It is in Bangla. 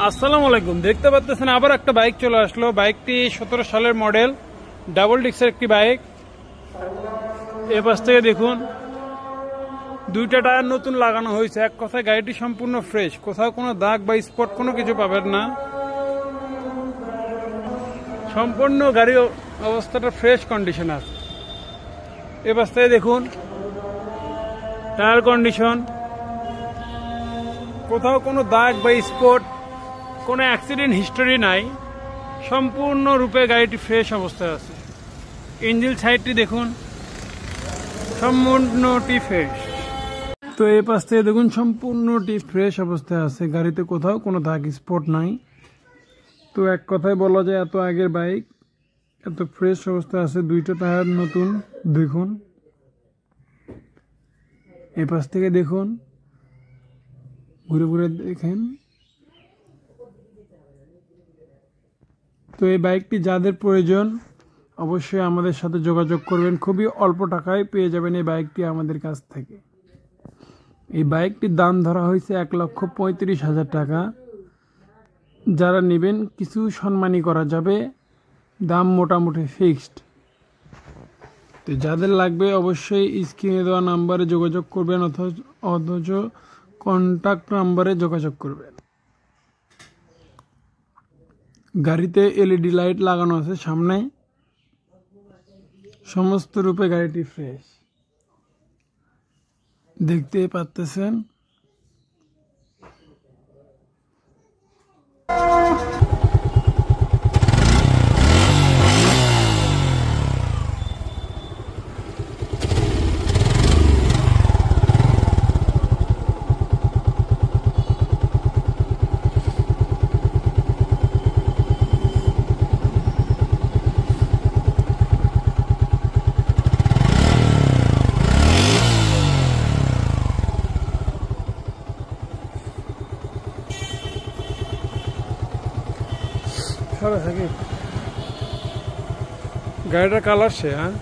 আসসালামু আলাইকুম। দেখতে পাচ্ছেন আবার একটা বাইক চলে আসলো। বাইকটি 17 সালের মডেল, ডাবল ডিস্কের একটি বাইক। এ পাশ থেকে দেখুন, দুইটা টায়ার নতুন লাগানো হয়েছে। এক কথায় গাড়িটি সম্পূর্ণ ফ্রেশ, কোথাও কোনো দাগ বা স্পট কোনো কিছু পাবেন না। সম্পূর্ণ গাড়ির অবস্থাটা ফ্রেশ কন্ডিশন আছে। এ পাশ থেকে দেখুন টায়ার কন্ডিশন, কোথাও কোনো দাগ বা স্পট, কোনো অ্যাক্সিডেন্ট হিস্টোরি নাই। সম্পূর্ণরূপে গাড়িটি ফ্রেশ অবস্থায় আছে। ইঞ্জিন সাইডটি দেখুন, সম্পূর্ণটি ফ্রেশ। তো এই পাশ থেকে দেখুন সম্পূর্ণটি ফ্রেশ অবস্থায় আছে, গাড়িতে কোথাও কোনো দাগ স্পট নাই। তো এক কথায় বলা যায় এত আগের বাইক এত ফ্রেশ অবস্থায় আছে। দুইটা টায়ার নতুন দেখুন। এই পাশ থেকে দেখুন, ঘুরে ঘুরে দেখেন। তো এই বাইকটি যাদের প্রয়োজন অবশ্যই আমাদের সাথে যোগাযোগ করবেন। খুবই অল্প টাকায় পেয়ে যাবেন এই বাইকটি আমাদের কাছ থেকে। এই বাইকটির দাম ধরা হয়েছে 1,35,000 টাকা। যারা নেবেন কিছু সম্মানী করা যাবে, দাম মোটামুটি ফিক্সড। তো যাদের লাগবে অবশ্যই স্ক্রিনে দেওয়া নাম্বারে যোগাযোগ করবেন, অথচ কন্ট্যাক্ট নাম্বারে যোগাযোগ করবেন। গাড়িতে এলইডি লাইট লাগানো আছে সামনে। সমস্ত রূপে গাড়িটি ফ্রেশ, দেখতে পাচ্ছেন। গাড়িটার কালার সে, হ্যাঁ।